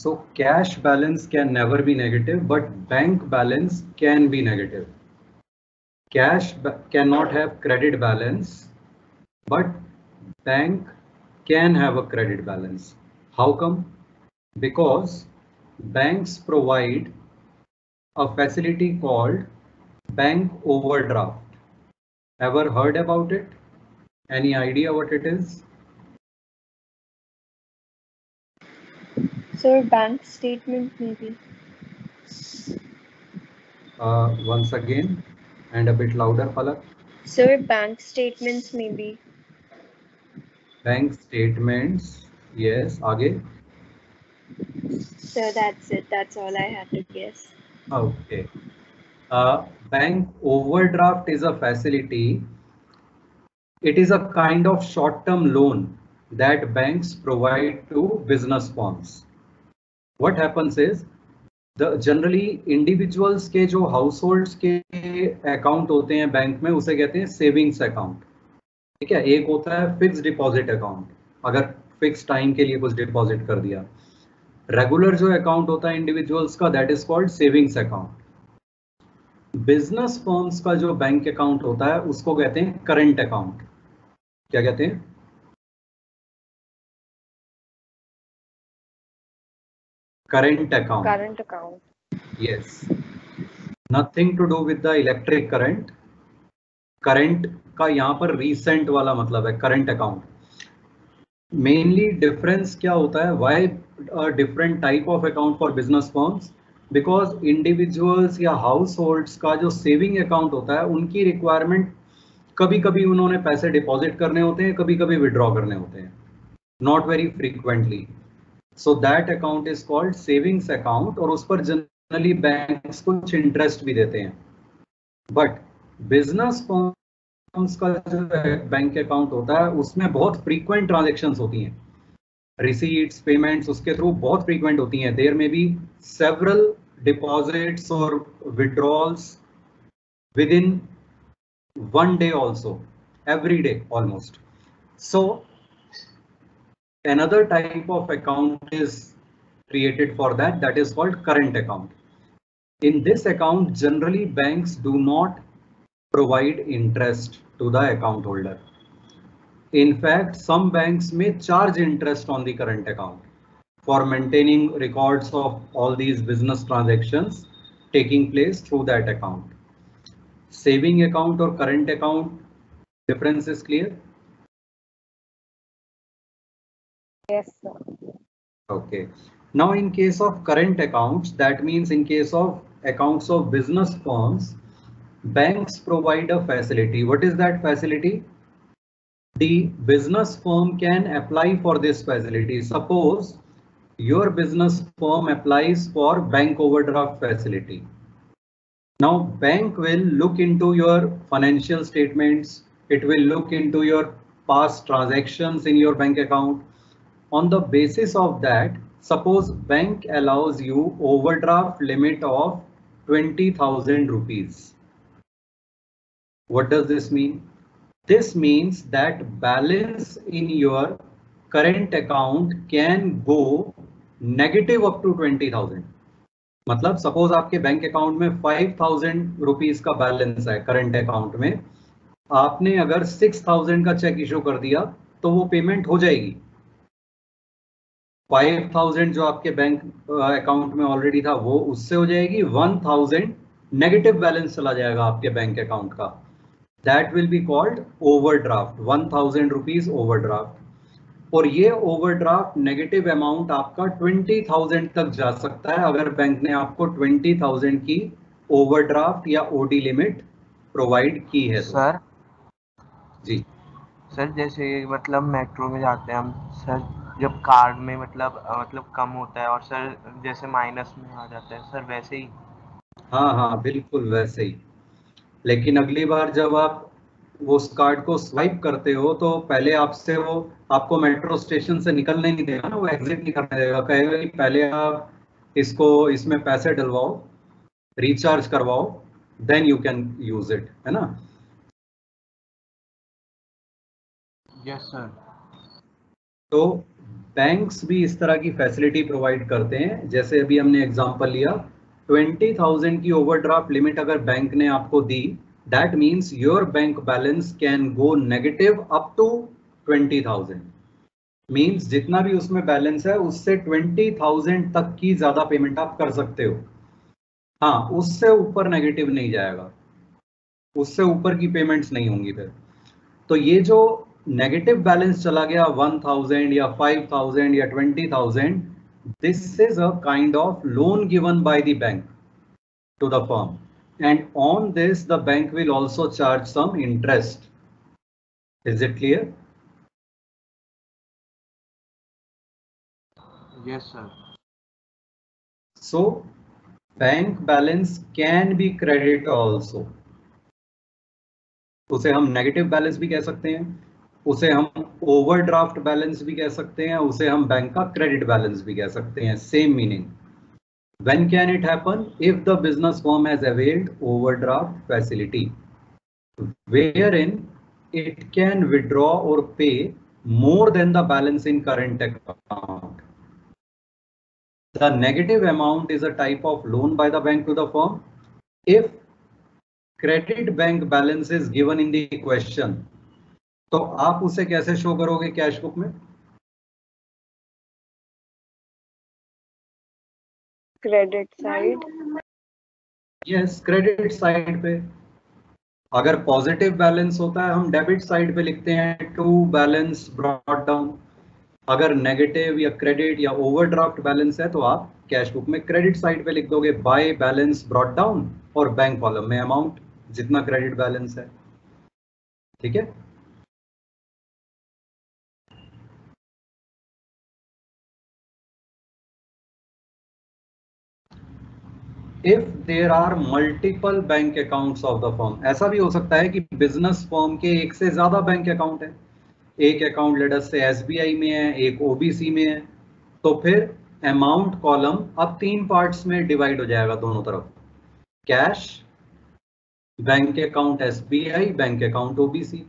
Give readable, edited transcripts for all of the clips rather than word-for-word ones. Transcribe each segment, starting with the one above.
So cash balance can never be negative, but bank balance can be negative. Cash cannot have credit balance, but bank can have a credit balance. How come? Because banks provide a facility called bank overdraft. Ever heard about it? Any idea what it is? Sir, bank statement maybe. Once again, and a bit louder, Palak. Sir, bank statements maybe. Bank statements. Yes, आगे. So that's it. That's all I had to guess. Okay. Bank overdraft is a facility. It is a kind of short-term loan that banks provide to business firms. What happens is, generally individuals के जो households के account होते हैं bank में, उसे कहते हैं savings account. ठीक है. एक होता है फिक्स डिपॉजिट अकाउंट, अगर फिक्स टाइम के लिए कुछ डिपॉजिट कर दिया. रेगुलर जो अकाउंट होता है इंडिविजुअल्स का, that is called savings account. Business firms का जो बैंक अकाउंट होता है उसको कहते हैं करंट अकाउंट. क्या कहते हैं? Current account. Current account. Yes. Nothing to do with the electric current. Current का यहाँ पर रीसेंट वाला मतलब है करंट अकाउंट. मेनली डिफरेंस क्या होता है? Why different type of account for business firms? Because individuals या हाउस होल्ड्स का जो सेविंग अकाउंट होता है, उनकी रिक्वायरमेंट कभी कभी उन्होंने पैसे डिपॉजिट करने होते हैं, कभी कभी विड्रॉ करने होते हैं, not very frequently. So that account is called savings account, और उस पर जनरली बैंक्स कुछ इंटरेस्ट भी देते हैं. बट बिजनेस फर्म्स का जो बैंक अकाउंट होता है उसमें बहुत फ्रीक्वेंट ट्रांजेक्शन्स होती हैं. रिसीट्स, पेमेंट्स उसके थ्रू बहुत फ्रीक्वेंट होती हैं. देयर में बी सेवरल डिपॉजिट्स और withdrawals with in one day also, every day almost. So another type of account is created for that, that is called current account. In this account, generally banks do not provide interest to the account holder. In fact, some banks may charge interest on the current account for maintaining records of all these business transactions taking place through that account. Saving account or current account, difference is clear? Yes, sir. Okay. Now in case of current accounts, that means in case of accounts of business firms, banks provide a facility. What is that facility? The business firm can apply for this facility. Suppose your business firm applies for bank overdraft facility. Now bank will look into your financial statements. It will look into your past transactions in your bank account. On the basis of that, suppose bank allows you overdraft limit of 20,000 rupees. What does this mean? This means that balance in your current account can go negative up to 20,000. मतलब suppose आपके bank account में 5,000 rupees का balance है current account में, आपने अगर 6,000 का check issue कर दिया तो वो पेमेंट हो जाएगी. 5,000 जो आपके बैंक अकाउंट में ऑलरेडी था वो उससे हो जाएगी. 1,000 नेगेटिव बैलेंस चला जाएगा आपके बैंक अकाउंट का. That will be called overdraft. 1,000 rupees overdraft. और ये ओवरड्राफ्ट नेगेटिव अमाउंट आपका 20,000 तक जा सकता है अगर बैंक ने आपको 20,000 की ओवरड्राफ्ट या ओडी लिमिट प्रोवाइड की है. सर जी सर, जैसे मतलब मेट्रो में जाते हैं हम सर, जब कार्ड में मतलब कम होता है और सर जैसे माइनस में आ जाता है सर, वैसे ही. हाँ हाँ बिल्कुल वैसे ही. लेकिन अगली बार जब आप उस कार्ड को स्वाइप करते हो तो पहले आपसे वो आपको मेट्रो स्टेशन से निकलने नहीं देगा ना, वो एग्जिट नहीं करने देगा. कहेगा कि पहले आप इसको इसमें पैसे डलवाओ, रिचार्ज करवाओ, then you can use it, है ना. Yes sir. तो बैंक्स भी इस तरह की फैसिलिटी प्रोवाइड करते हैं। जैसे अभी हमने एग्जांपल लिया, 20,000 की ओवरड्राफ्ट लिमिट अगर बैंक ने आपको दी, that means your bank balance can go negative up to 20,000। Means जितना भी उसमें बैलेंस है उससे 20,000 तक की ज्यादा पेमेंट आप कर सकते हो। हाँ, उससे ऊपर नेगेटिव नहीं जाएगा, उससे ऊपर की पेमेंट्स नहीं होंगी फिर। तो ये जो नेगेटिव बैलेंस चला गया 1,000 या 5,000 या 20,000, this is a kind of loan given by the bank to the firm, and on this the bank will also charge some interest. Is it clear? Yes, sir. So bank balance can be credit also. उसे हम negative balance भी कह सकते हैं, उसे हम overdraft balance भी कह सकते हैं, उसे हम बैंक का क्रेडिट बैलेंस भी कह सकते हैं, same meaning. When can it happen? If the business firm has availed overdraft facility, wherein it can withdraw or pay more than the balance in current account. The negative amount is a type of loan by the bank to the firm. If credit bank balance is given in the question, तो आप उसे कैसे show करोगे cash book में? Credit side. Yes, credit side पे। अगर positive balance होता है हम डेबिट साइड पे लिखते हैं, टू बैलेंस ब्रॉट डाउन। अगर नेगेटिव या क्रेडिट या ओवरड्राफ्ट बैलेंस है तो आप कैश बुक में क्रेडिट साइड पे लिख दोगे बाय बैलेंस ब्रॉट डाउन, और बैंक कॉलम में अमाउंट जितना क्रेडिट बैलेंस है। ठीक है? If there are multiple bank accounts of the firm, ऐसा भी हो सकता है कि बिजनेस फर्म के एक से ज्यादा बैंक अकाउंट है। एक अकाउंट लेट अस से एसबीआई में है, एक ओबीसी में है, तो फिर अमाउंट कॉलम अब 3 पार्ट्स में डिवाइड हो जाएगा दोनों तरफ, cash, bank account SBI, bank account OBC.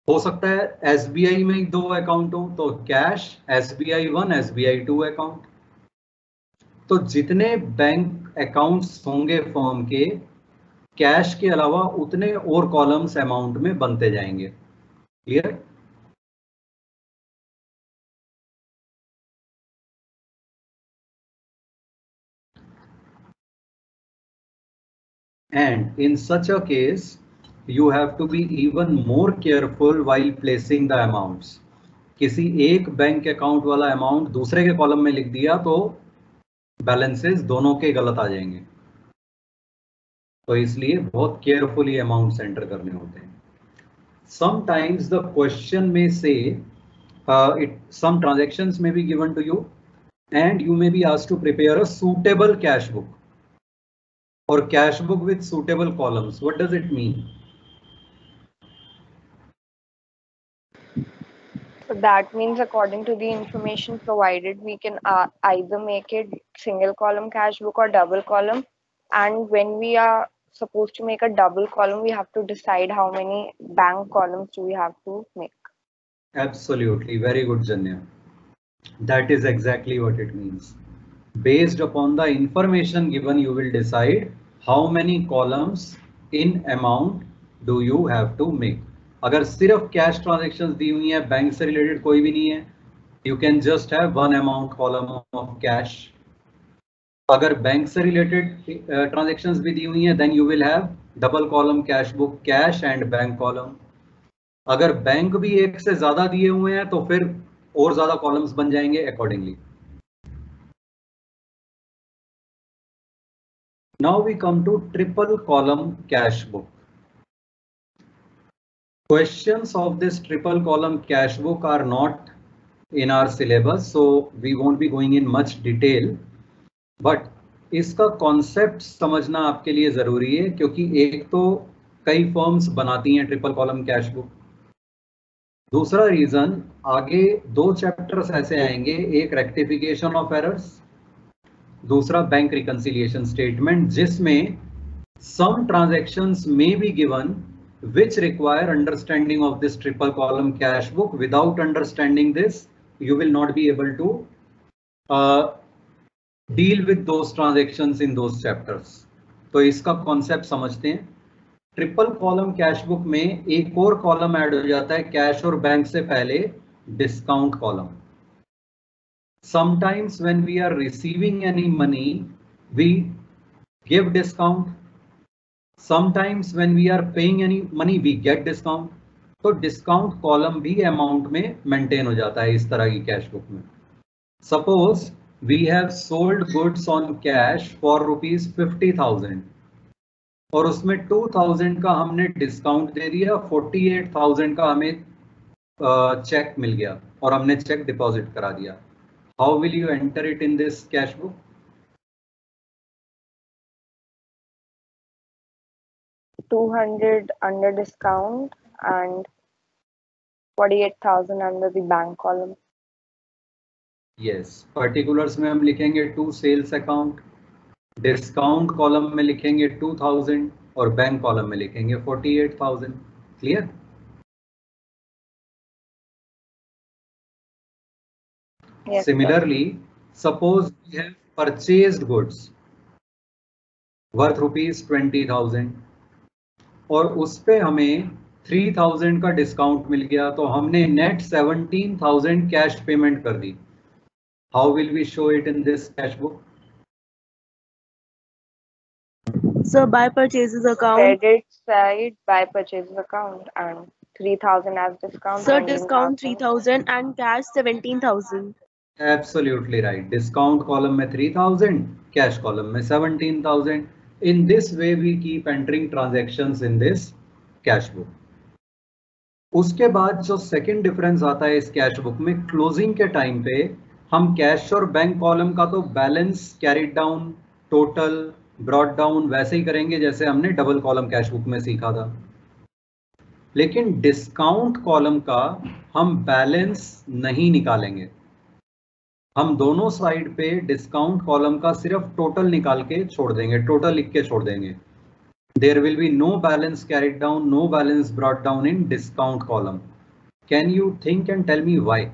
हो सकता है एसबीआई में 2 अकाउंट हो, तो कैश एसबीआई 1, एसबीआई 2 अकाउंट। तो जितने बैंक अकाउंट्स होंगे फर्म के, कैश के अलावा उतने और कॉलम्स अमाउंट में बनते जाएंगे। Clear? And in such a case, you have to be even more careful while placing the amounts. किसी एक बैंक अकाउंट वाला अमाउंट दूसरे के कॉलम में लिख दिया तो बैलेंसेस दोनों के गलत आ जाएंगे, तो इसलिए बहुत केयरफुली अमाउंट्स एंटर करने होते हैं। Sometimes the question may say some transactions may be given to you and you may be asked to prepare a suitable cash book or cash book with suitable columns. What does it mean? So that means according to the information provided, we can either make it single column cash book or double column. And when we are supposed to make a double column, we have to decide how many bank columns do we have to make. Absolutely, very good, Janya. That is exactly what it means. Based upon the information given, you will decide how many columns in amount do you have to make. अगर सिर्फ cash transactions दी हुई है, bank से related कोई भी नहीं है, you can just have one amount column of cash. अगर बैंक से रिलेटेड ट्रांजेक्शन्स भी दी हुई हैं, then you will have double column cash book, cash and bank column. अगर बैंक भी एक से ज्यादा दिए हुए हैं तो फिर और ज्यादा कॉलम्स बन जाएंगे accordingly. Now we come to triple column cash book. Questions of this triple column cash book are not in our syllabus, so we won't be going in much detail. But इसका concept समझना आपके लिए जरूरी है, क्योंकि एक तो कई फर्म्स बनाती हैं ट्रिपल कॉलम कैश बुक। दूसरा रीजन, आगे 2 चैप्टर्स ऐसे आएंगे, एक रेक्टिफिकेशन ऑफ एरर्स, दूसरा बैंक रिकंसिलिएशन स्टेटमेंट, जिसमें some transactions may be given which require understanding of this triple column cash book. Without understanding this, you will not be able to deal with those transactions in those chapters. तो इसका concept समझते हैं। Triple column cash book में एक और column add हो जाता है कैश और बैंक से पहले, discount column. Sometimes when we are receiving any money, we give discount. Sometimes when we are paying any money, we get discount. तो डिस्काउंट कॉलम भी अमाउंट में मेंटेन हो जाता है इस तरह की कैश बुक में। Suppose we have sold goods on cash for ₹50,000 और उसमें 2,000 का हमने डिस्काउंट दे दिया, 48,000 का हमें चेक मिल गया और हमने चेक डिपॉजिट करा दिया। How will you enter it in this cash book? $200 under discount and 48,000 under the bank column. Yes, particulars में हम लिखेंगे to sales account, discount column में लिखेंगे 2,000 और बैंक कॉलम में लिखेंगे 48,000। Clear? Yes, Similarly, suppose we have purchased goods worth ₹20,000 और उस पे हमें 3,000 का डिस्काउंट मिल गया, तो हमने नेट 17,000 कैश पेमेंट कर दी। How will we show it in this cash book? So by purchases account. Credit side by purchases account and 3,000 as discount. So pending discount housing. 3,000 and cash 17,000. Absolutely right. Discount column में 3,000, cash column में 17,000. In this way we keep entering transactions in this cash book. उसके बाद जो second difference आता है इस cash book में, closing के टाइम पे हम कैश और बैंक कॉलम का तो balance carried down, total, brought down वैसे ही करेंगे जैसे हमने डबल कॉलम कैश बुक में सीखा था, लेकिन डिस्काउंट कॉलम का हम बैलेंस नहीं निकालेंगे। हम दोनों साइड पे डिस्काउंट कॉलम का सिर्फ टोटल निकाल के छोड़ देंगे, टोटल लिख के छोड़ देंगे। There will be no balance carried down, no balance brought down in discount column. Can you think and tell me why?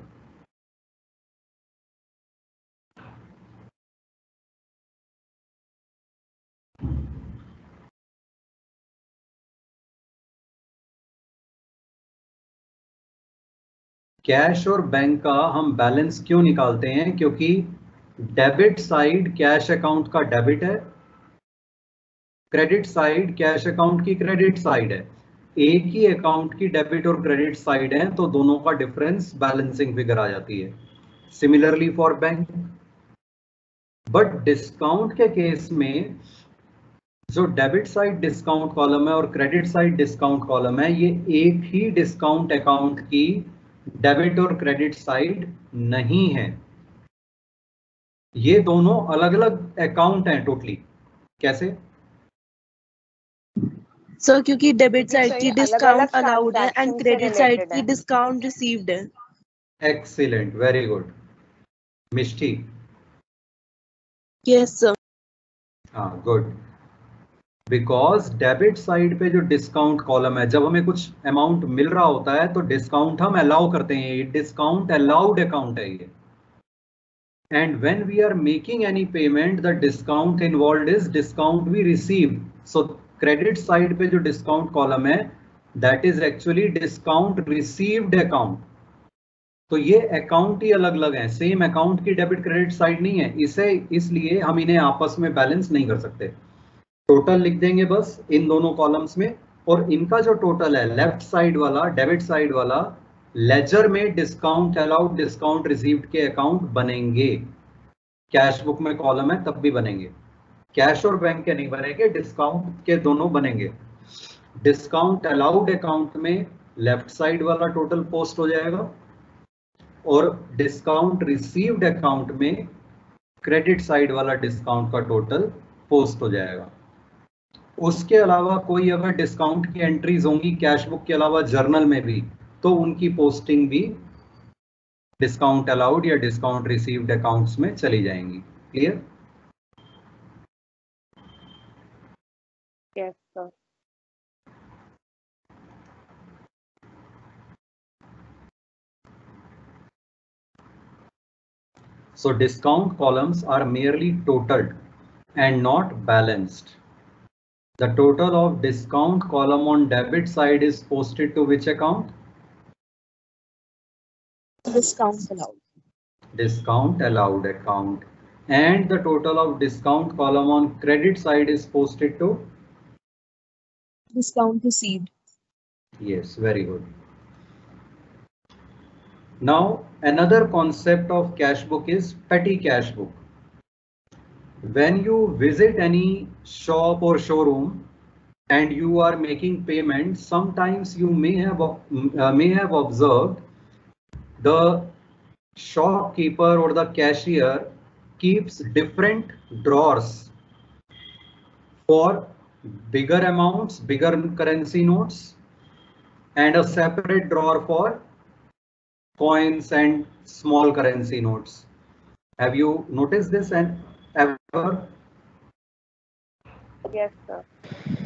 Cash और बैंक का हम बैलेंस क्यों निकालते हैं? क्योंकि डेबिट साइड कैश अकाउंट का डेबिट है, क्रेडिट साइड कैश अकाउंट की क्रेडिट साइड है। एक ही अकाउंट की डेबिट और क्रेडिट साइड है तो दोनों का डिफरेंस बैलेंसिंग फिगर आ जाती है। Similarly for bank. But discount के केस में जो डेबिट साइड डिस्काउंट कॉलम है और क्रेडिट साइड डिस्काउंट कॉलम है, ये एक ही डिस्काउंट अकाउंट की डेबिट और क्रेडिट साइड नहीं है, ये दोनों अलग अलग अकाउंट हैं टोटली। कैसे? So क्योंकि डेबिट साइड की अलग-अलग डिस्काउंट अलाउड है एंड transaction से क्रेडिट साइड related की है। डिस्काउंट रिसीव्ड है। Excellent, very good. Mishti? Yes sir. हाँ, गुड। बिकॉज डेबिट साइड पे जो डिस्काउंट कॉलम है, जब हमें कुछ अमाउंट मिल रहा होता है तो डिस्काउंट हम अलाउ करते हैं, ये डिस्काउंट अलाउड अकाउंट है ये। And when we are making any payment, the discount involved is discount we receive. So credit side पे जो डिस्काउंट कॉलम है, that is actually discount received account. तो ये अकाउंट ही अलग अलग है, सेम अकाउंट की डेबिट क्रेडिट साइड नहीं है, इसे इसलिए हम इन्हें आपस में बैलेंस नहीं कर सकते। टोटल लिख देंगे बस इन दोनों कॉलम्स में, और इनका जो टोटल है लेफ्ट साइड वाला, डेबिट साइड वाला, लेजर में डिस्काउंट अलाउड, डिस्काउंट रिसीव्ड के अकाउंट बनेंगे। कैश बुक में कॉलम है तब भी बनेंगे, कैश और बैंक के नहीं बनेंगे, डिस्काउंट के दोनों बनेंगे। डिस्काउंट अलाउड अकाउंट में लेफ्ट साइड वाला टोटल पोस्ट हो जाएगा और डिस्काउंट रिसीव्ड अकाउंट में क्रेडिट साइड वाला डिस्काउंट का टोटल पोस्ट हो जाएगा। उसके अलावा कोई अगर डिस्काउंट की एंट्रीज होंगी कैश बुक के अलावा जर्नल में भी, तो उनकी पोस्टिंग भी डिस्काउंट अलाउड या डिस्काउंट रिसीव्ड अकाउंट्स में चली जाएंगी। Clear? Yes, sir. So discount columns are merely totaled and not balanced. The total of discount column on debit side is posted to which account? Discount allowed. Discount allowed account. And the total of discount column on credit side is posted to? Discount received. Yes, very good. Now, another concept of cash book is petty cash book. When you visit any shop or showroom and you are making payments, sometimes you may have observed the shopkeeper or the cashier keeps different drawers for bigger amounts, bigger currency notes, and a separate drawer for coins and small currency notes. Have you noticed this and ever? Yes, sir.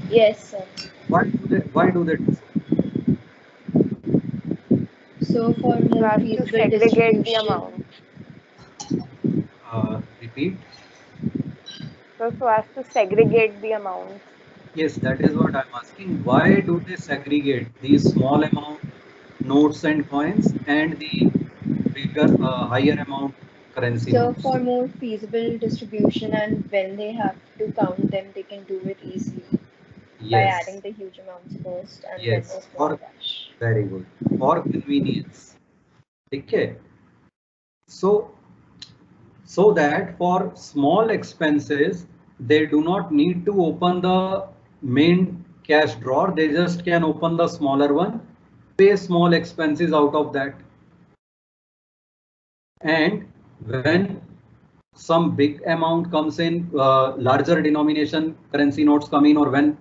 Yes, sir. Why do they do so? So for So more as to feasible segregate the distribution, amount. Repeat. So as to segregate the amount. Yes, that is what I'm asking. Why do they segregate these small amount notes and coins and the bigger, higher amount currency so notes? for more feasible distribution, and when they have to count them, they can do it easily by adding Yes, the huge amounts first and then yes, the small or cash. very good. For convenience. Okay. So, so that for small expenses, they do not need to open the main cash drawer. They just can open the smaller one, pay small expenses out of that. And when some big amount comes in, larger denomination currency notes come in, or when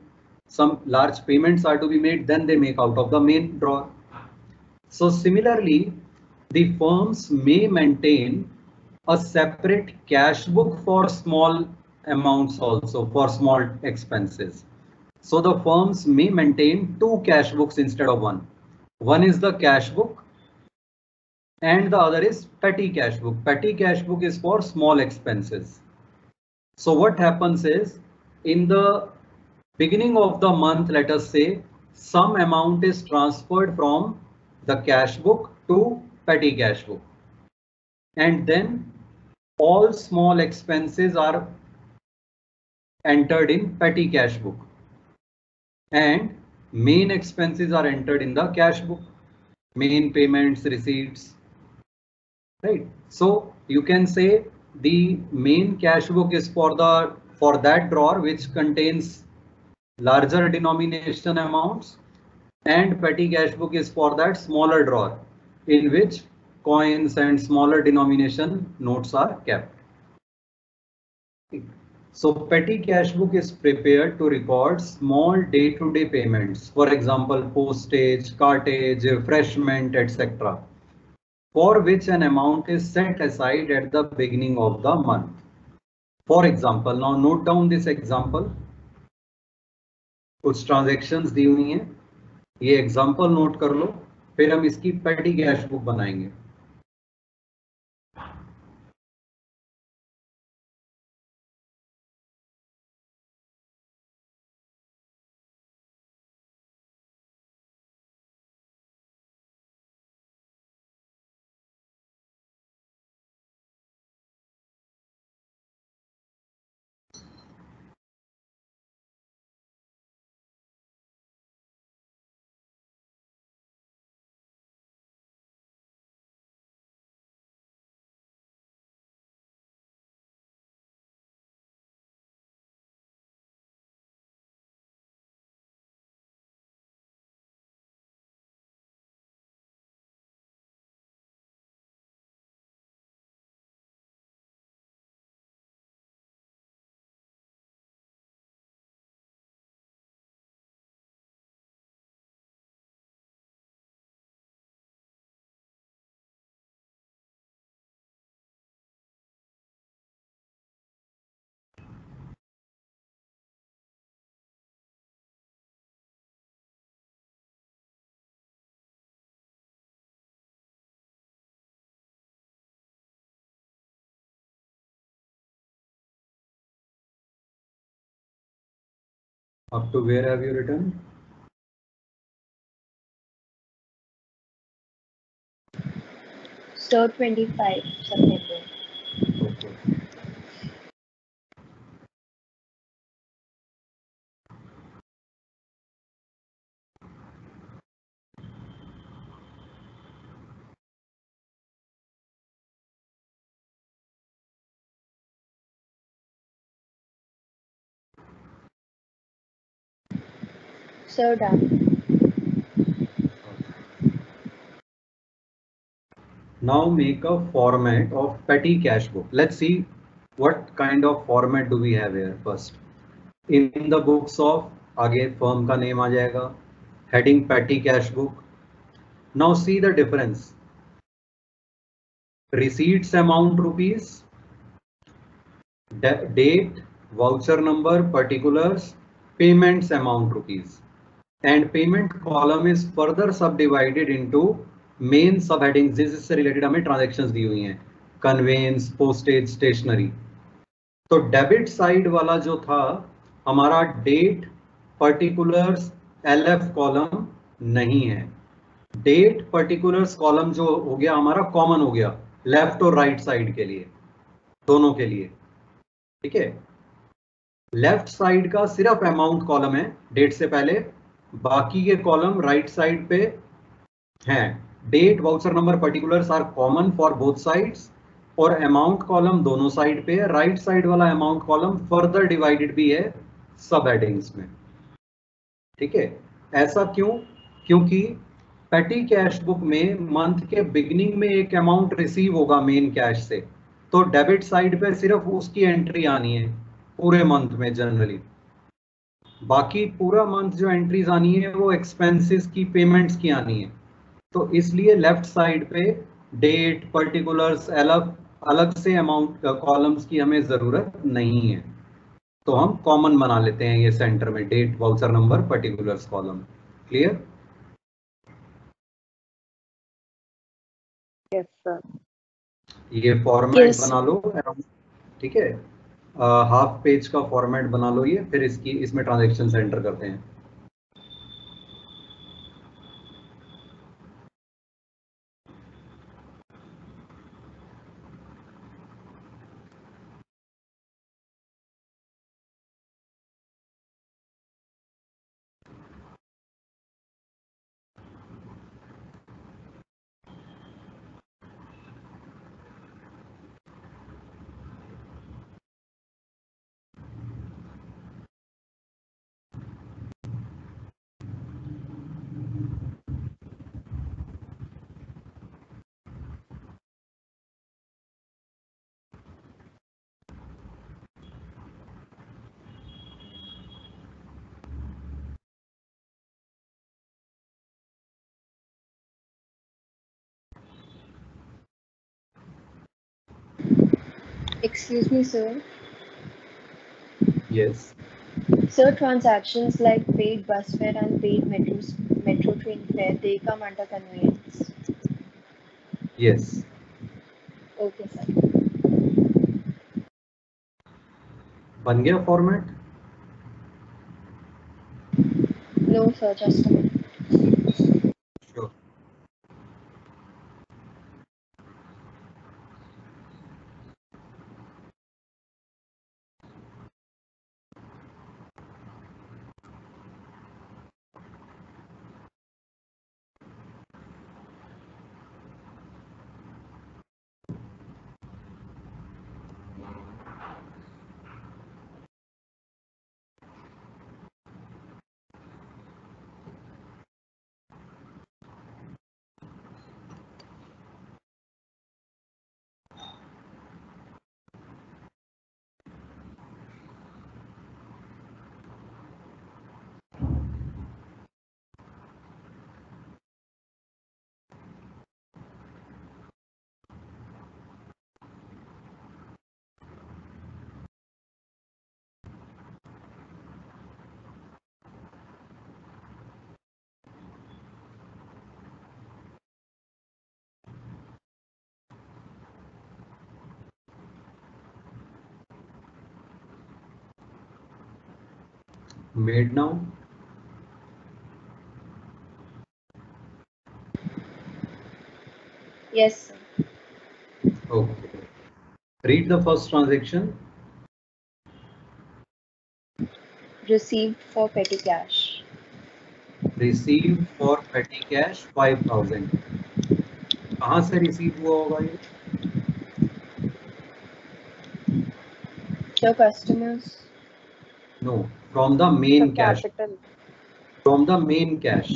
some large payments are to be made, then they make out of the main drawer. So similarly, the firms may maintain a separate cash book for small amounts also, for small expenses. So the firms may maintain two cash books instead of one. One is the cash book and the other is petty cash book. Petty cash book is for small expenses. So what happens is, in the beginning of the month, let us say, some amount is transferred from the cash book to petty cash book. And then all small expenses are entered in petty cash book. And main expenses are entered in the cash book. Main payments, receipts, right? So you can say the main cash book is for that drawer which contains larger denomination amounts, and petty cash book is for that smaller drawer in which coins and smaller denomination notes are kept. So petty cash book is prepared to record small day-to-day payments, for example postage, cartage, refreshment, etc., for which an amount is set aside at the beginning of the month. For example, now note down this example. कुछ transactions दी हुई हैं, ये example note कर लो, फिर हम इसकी पेटी cash book बनाएंगे. Up to where have you written? So 25 September. Okay. So done. Now make a format of petty cash book. Let's see what kind of format do we have here first. In the books of, आगे firm का name आ जाएगा, heading petty cash book. Now see the difference. Receipts amount rupees, date, voucher number, particulars, payments amount rupees. And payment column is further subdivided into main subheadings जिससे related हमें transactions दी हुई हैं, convince, postage, stationery. तो debit side वाला जो था हमारा date, particulars, LF column नहीं है. डेट पर्टिकुलर्स कॉलम जो हो गया हमारा कॉमन हो गया लेफ्ट और राइट साइड के लिए, दोनों के लिए. ठीक है. लेफ्ट साइड का सिर्फ अमाउंट कॉलम है डेट से पहले, बाकी के कॉलम राइट साइड पे हैं. Date, voucher number, particulars are common for both sides और अमाउंट कॉलम दोनों साइड पे है. राइट साइड वाला अमाउंट कॉलम फर्दर डिवाइडेड भी है सब हेडिंग्स में. ठीक है. ऐसा क्यों? क्योंकि पेटी कैश बुक में मंथ के बिगिनिंग में एक अमाउंट रिसीव होगा मेन कैश से, तो डेबिट साइड पे सिर्फ उसकी एंट्री आनी है पूरे मंथ में जनरली. बाकी पूरा मंथ जो एंट्रीज आनी है वो एक्सपेंसेस की, पेमेंट्स की आनी है. तो इसलिए लेफ्ट साइड पे डेट, पर्टिकुलर्स अलग अलग से अमाउंट कॉलम्स की हमें जरूरत नहीं है. तो हम कॉमन बना लेते हैं ये सेंटर में date, voucher number, particulars column. Clear? Yes, sir. ये फॉर्मेट Yes. बना लो. ठीक है. हाफ पेज का फॉर्मेट बना लो ये, फिर इसमें ट्रांजेक्शन एंटर करते हैं. Excuse me, sir. Yes. So transactions like paid bus fare and paid metro train fare, they come under conveyance. Yes. Okay, sir. बन गया format? No, sir, just a minute. Sure. Made now? Yes, sir. Okay. Read the first transaction. Received for petty cash. Received for petty cash 5,000. कहाँ से receive हुआ होगा ये? So customers. No, from the main The cash. capital. From the main cash.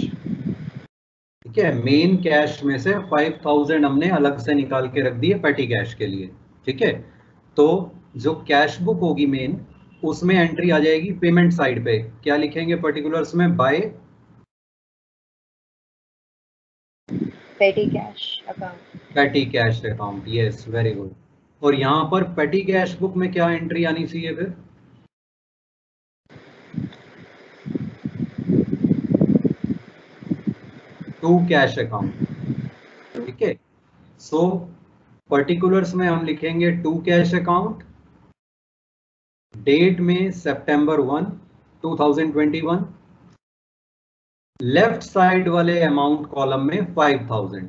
ठीक है, main cash में से 5,000 हमने अलग से निकाल के रख दिए पेटी कैश के लिए. ठीक है, तो जो कैश बुक होगी मेन, उसमें एंट्री आ जाएगी पेमेंट साइड पे. क्या लिखेंगे पर्टिकुलर्स में? By Petty cash account. Petty cash account. Yes, very good. और यहाँ पर पेटी कैश बुक में क्या एंट्री आनी चाहिए फिर? To cash account. ठीक है, सो पर्टिकुलर्स में हम लिखेंगे टू कैश अकाउंट. डेट में सितंबर 1, 2021. लेफ्ट साइड वाले अमाउंट कॉलम में 5,000,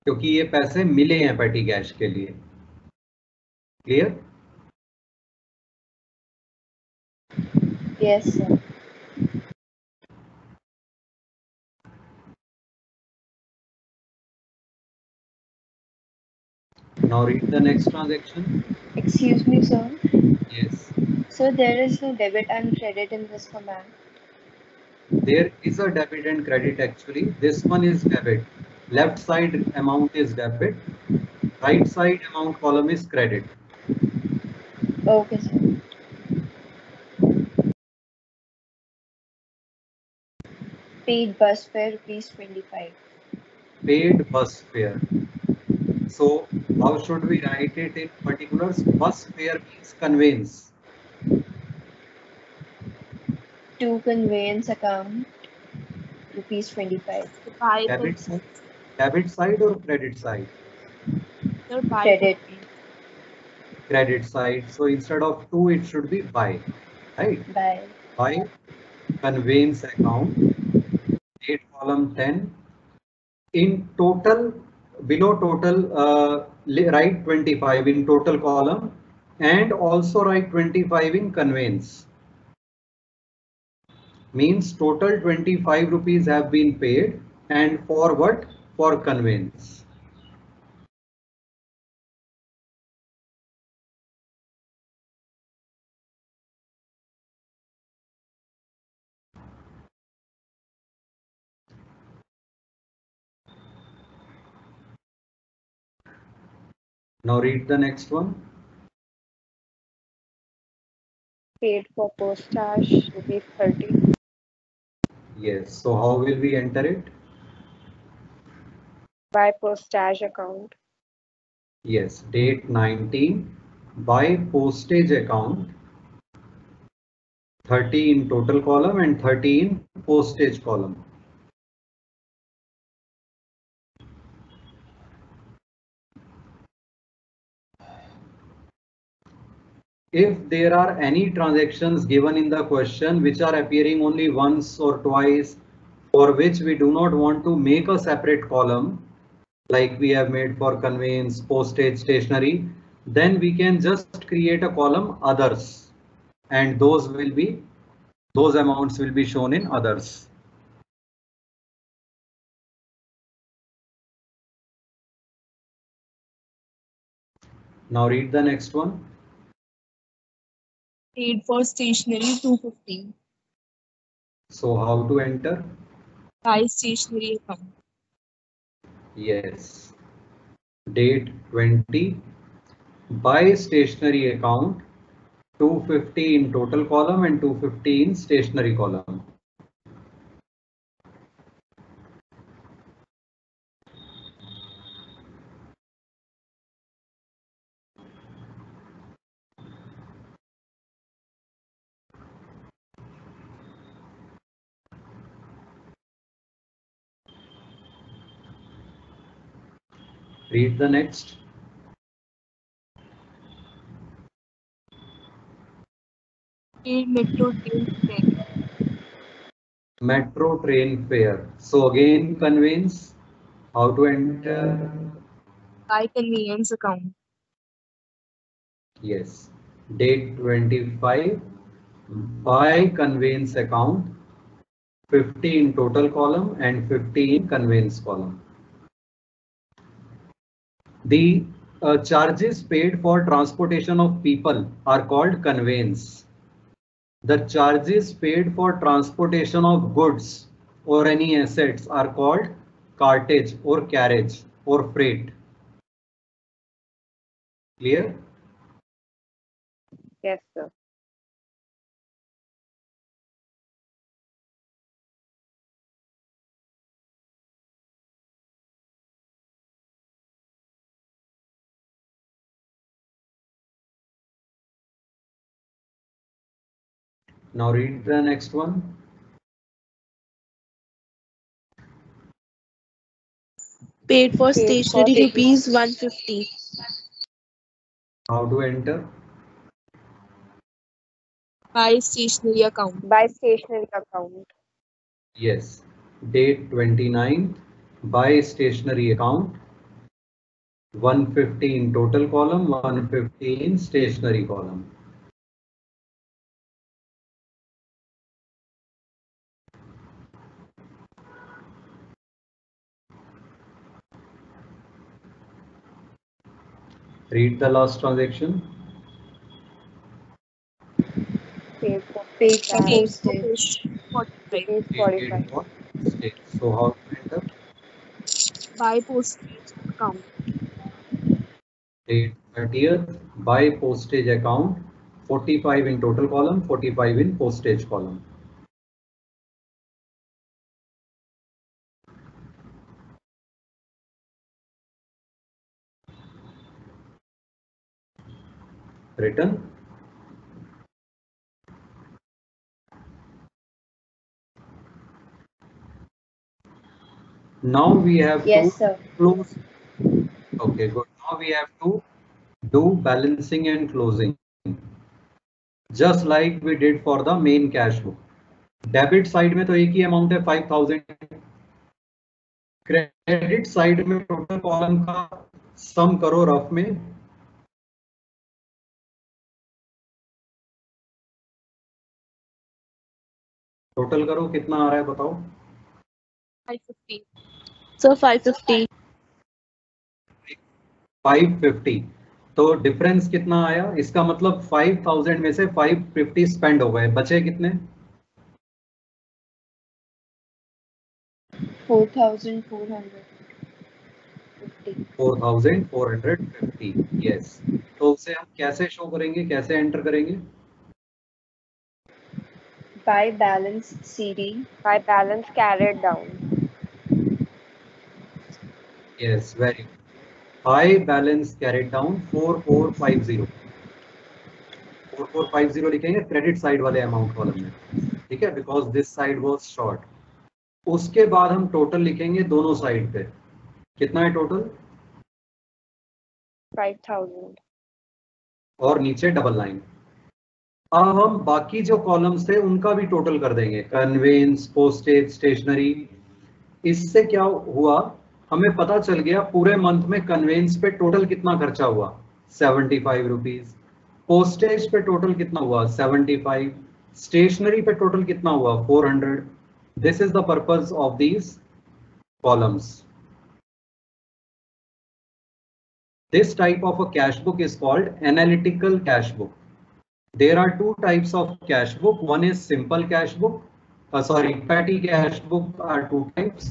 क्योंकि ये पैसे मिले हैं पेटी कैश के लिए. Clear? Yes, sir. Now read the next transaction. Excuse me, sir. Yes, So there is no debit and credit in this command. there is a debit and credit actually. This one is debit. Left side amount is debit. Right side amount column is credit. Okay, sir. Paid bus fare rupees 25. Paid bus fare. So how should we write it in particulars? Bus fare means conveyance. To conveyance account rupees 25. Debit side, debit side or credit side? Credit. Credit side. So instead of two, it should be by, right? By. By conveyance account. Date column 10. In total, below total, write 25 in total column, and also write 25 in conveyance. Means total 25 rupees have been paid, and for what? For conveyance. Now read the next one. Paid for postage rupees 30. Yes. So how will we enter it? By postage account. Yes. Date 19. By postage account. 30 in total column and 30 in postage column. If there are any transactions given in the question which are appearing only once or twice, for which we do not want to make a separate column, like we have made for conveyance, postage, stationery, then we can just create a column others, and those amounts will be shown in others. Now read the next one. Paid for stationery 250. So how to enter? By stationery account. Yes. Date 20. By stationery account, 250 in total column and 250 in stationery column. Read the next. Paid metro train fare. Metro train fare. So again, conveyance. How to enter? By convenience account. Yes. Date 25. By conveyance account. 50 in total column and 50 in conveyance column. The charges paid for transportation of people are called conveyance. The charges paid for transportation of goods or any assets are called cartage or carriage or freight. Clear? Yes, sir. Now read the next one. Paid for Paid for stationery rupees 150. How to enter? By stationery account. by stationery account. Yes. Date 29th by stationery account. 150 in total column, 150 in stationery column. Read the last transaction. Paid for Paid for Paid postage, for postage. postage 45. rupees Paid 45. for state. So how to enter? By postage account. Date 30th by postage account. 45 in total column, 45 in postage column. Written. Now we have to Yes, sir. close. Okay, good. Now we have to do balancing and closing. Just like we did for the main cash book. Debit side में तो एक ही amount है 5000. Credit side में total column का सम करो rough में. Total करो कितना आ रहा है बताओ. 550. So 550. 550. तो डिफरेंस कितना आया? इसका मतलब 5000 में से 550 स्पेंड हो गए. बचे कितने? 4,450. 4450. यस. तो उसे हम कैसे शो करेंगे, कैसे एंटर करेंगे? By balance CD. By balance carried down. Yes, very good. By balance carried down 4450. 4450 लिखेंगे क्रेडिट साइड वाले अमाउंट कॉलम में. ठीक है, because this side was short. उसके बाद हम टोटल लिखेंगे दोनों साइड पे. कितना है टोटल? 5000. और नीचे डबल लाइन. अब हम बाकी जो कॉलम्स थे उनका भी टोटल कर देंगे. Conveyance, postage, stationery. इससे क्या हुआ, हमें पता चल गया पूरे मंथ में कन्वेंस पे टोटल कितना खर्चा हुआ, 75 रुपीज. पोस्टेज पे टोटल कितना हुआ, 75. स्टेशनरी पे टोटल कितना हुआ, 400. This is the purpose of these columns. This type of a cash book is called analytical cash book. There are two types of cash book. One is simple cash book. Petty cash book are two types.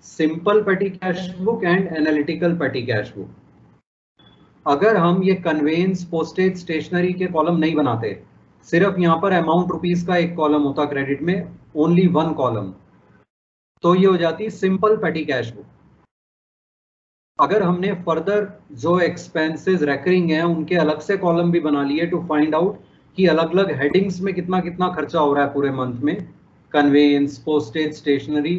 Simple petty cash book and analytical petty cash book. अगर हम ये convince, postage, stationery के column नहीं बनाते, सिर्फ यहाँ पर amount rupees का एक कॉलम होता क्रेडिट में, ओनली वन कॉलम, तो ये हो जाती सिंपल पेटी कैश बुक. अगर हमने फर्दर जो एक्सपेंसेस रेकरिंग हैं उनके अलग से कॉलम भी बना लिए टू फाइंड आउट कि अलग अलग हेडिंग्स में कितना कितना खर्चा हो रहा है पूरे मंथ में, conveyance, postage, stationery,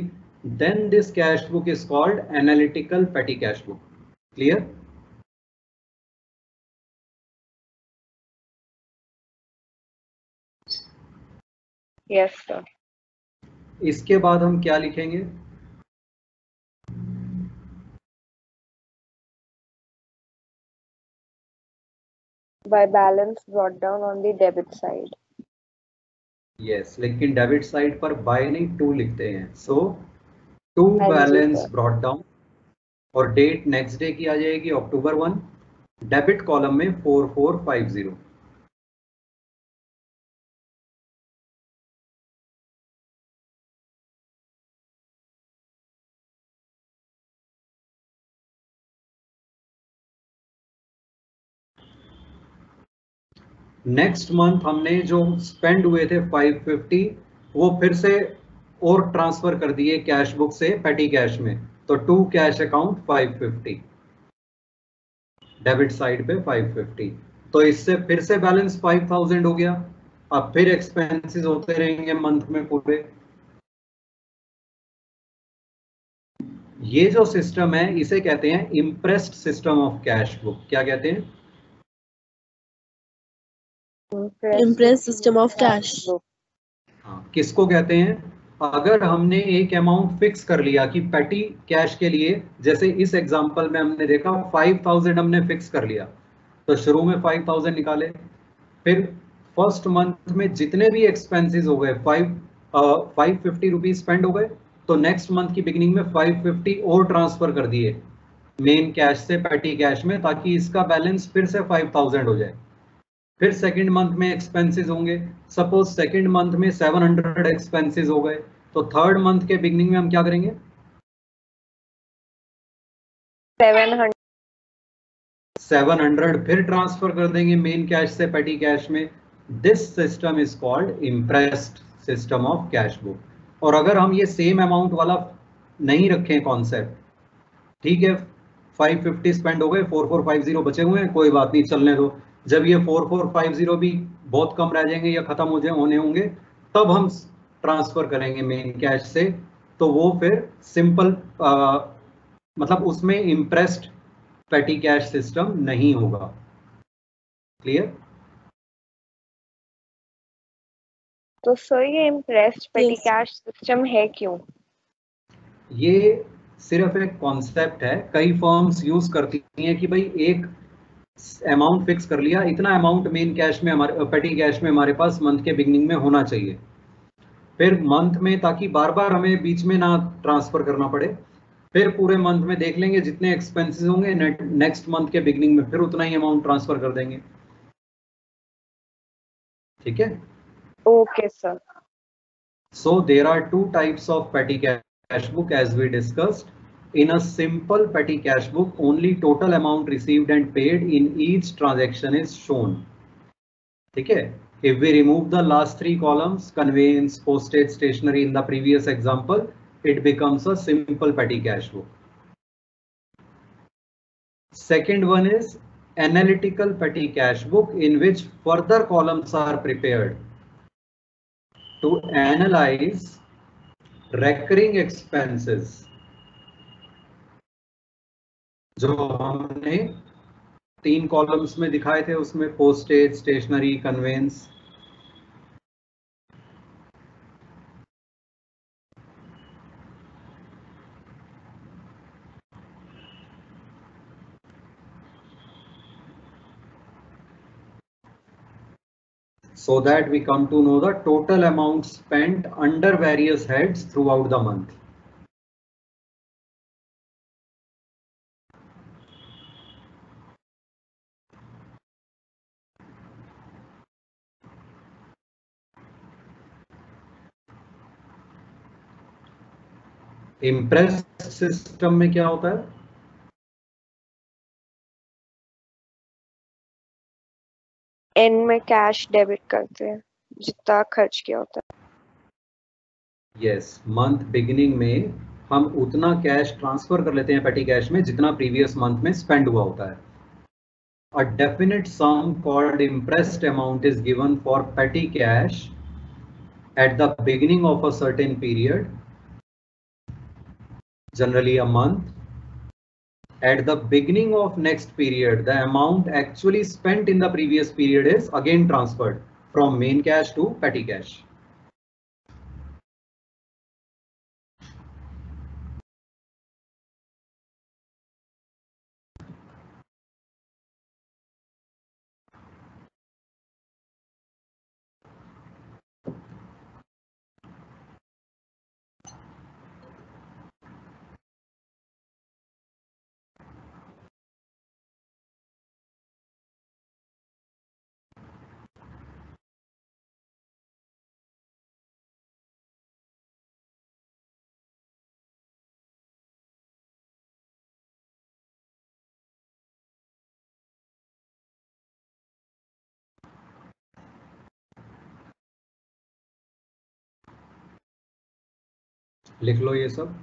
then this cash book is called analytical petty cash book. Clear? Yes, sir. इसके बाद हम क्या लिखेंगे? By balance brought down on the debit side. Yes, लेकिन डेबिट साइड पर बाय नहीं टू लिखते हैं, सो टू हाँ जी, बैलेंस sir. ब्रॉट डाउन, और डेट नेक्स्ट डे की आ जाएगी अक्टूबर 1, डेबिट कॉलम में 4450। नेक्स्ट मंथ हमने जो स्पेंड हुए थे 550, वो फिर से और ट्रांसफर कर दिए कैश बुक से पेटी कैश में, तो to cash account 550, debit side पे 550, तो इससे फिर से बैलेंस 5000 हो गया। अब फिर एक्सपेंसेस होते रहेंगे मंथ में पूरे। ये जो सिस्टम है इसे कहते हैं impressed system of cash book. क्या कहते हैं? Impress system of cash. हाँ, किसको कहते हैं? अगर हमने एक अमाउंट फिक्स कर लिया कि पेटी कैश के लिए, जैसे इस एग्जांपल में हमने देखा 5000 हमने फिक्स कर लिया, तो शुरू में 5000 निकाले, फिर फर्स्ट मंथ में जितने भी एक्सपेंसेस हो गए 550 रुपीज स्पेंड हो गए, तो नेक्स्ट मंथ की बिगिनिंग में 550 और ट्रांसफर कर दिए मेन कैश से पेटी कैश में, ताकि इसका बैलेंस फिर से 5000 हो जाए। फिर सेकंड मंथ में एक्सपेंसेस होंगे, सपोज सेकंड मंथ में 700 एक्सपेंसेस हो गए, तो थर्ड मंथ के बिगिनिंग में हम क्या करेंगे? 700 फिर ट्रांसफर कर देंगे मेन कैश से पेटी कैश में। This system is called impressed system of cash book. और अगर हम ये सेम अमाउंट वाला नहीं रखें कॉन्सेप्ट, ठीक है 550 स्पेंड हो गए, 4450 बचे हुए हैं, कोई बात नहीं चलने दो, जब ये 4450 भी बहुत कम रह जाएंगे या खत्म होने होंगे, तब हम ट्रांसफर करेंगे मेन कैश से, तो वो फिर सिंपल मतलब उसमें इम्प्रेस्ड पेटी कैश सिस्टम नहीं होगा। क्लियर? तो सर ये इम्प्रेस्ड पेटी Yes. कैश सिस्टम है क्यों? ये सिर्फ एक कॉन्सेप्ट है, कई फर्म्स यूज करती हैं कि भाई एक अमाउंट फिक्स कर लिया, इतना अमाउंट मेन कैश में हमारे पेटी कैश में हमारे पास मंथ के बिगिनिंग में होना चाहिए, फिर मंथ में, ताकि बार बार हमें बीच में ना ट्रांसफर करना पड़े, फिर पूरे मंथ में देख लेंगे जितने एक्सपेंसेस होंगे नेक्स्ट मंथ के बिगिनिंग में फिर उतना ही अमाउंट ट्रांसफर कर देंगे। ठीक है? Okay sir. So there are two types of petty cash book as we discussed. In a simple petty cash book, only total amount received and paid in each transaction is shown. ठीक है? If we remove the last three columns, conveyance, postage, stationery in the previous example, it becomes a simple petty cash book. Second one is analytical petty cash book, in which further columns are prepared to analyze recurring expenses, जो हमने 3 columns में दिखाए थे, उसमें postage, stationery, conveyance. So that we come to know the total amount spent under various heads throughout the month. Impress system में क्या होता है? एंड में कैश डेबिट करते हैं जितना खर्च किया होता है। यस, मंथ बिगिनिंग में हम उतना कैश ट्रांसफर कर लेते हैं पेटी कैश में जितना प्रीवियस मंथ में स्पेंड हुआ होता है। A definite sum called impressed amount is given for petty cash at the beginning of a certain period, generally a month. At the beginning of next period, the amount actually spent in the previous period is again transferred from main cash to petty cash. लिख लो ये सब।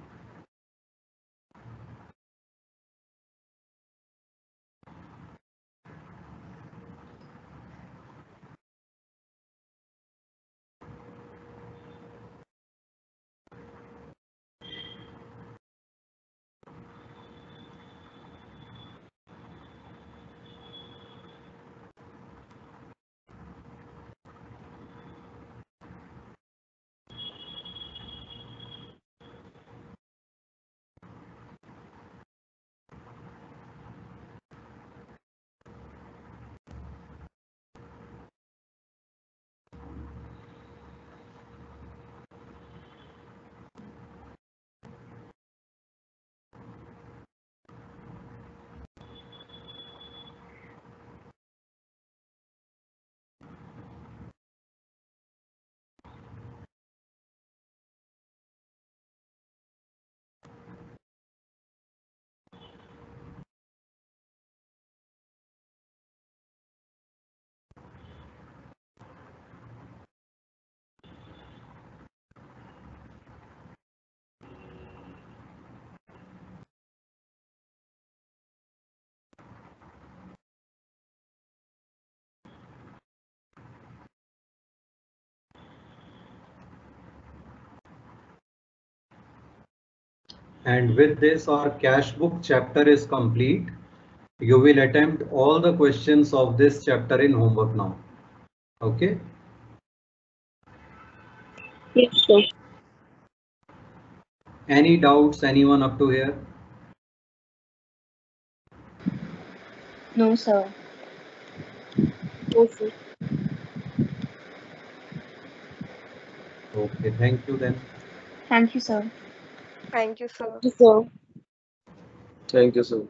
And with this, our cash book chapter is complete. You will attempt all the questions of this chapter in homework now. Okay? Yes, sir. Any doubts, anyone up to here? No, sir. No, sir. Okay, thank you then. Thank you, sir. Thank you, sir. Thank you, sir. Thank you, sir.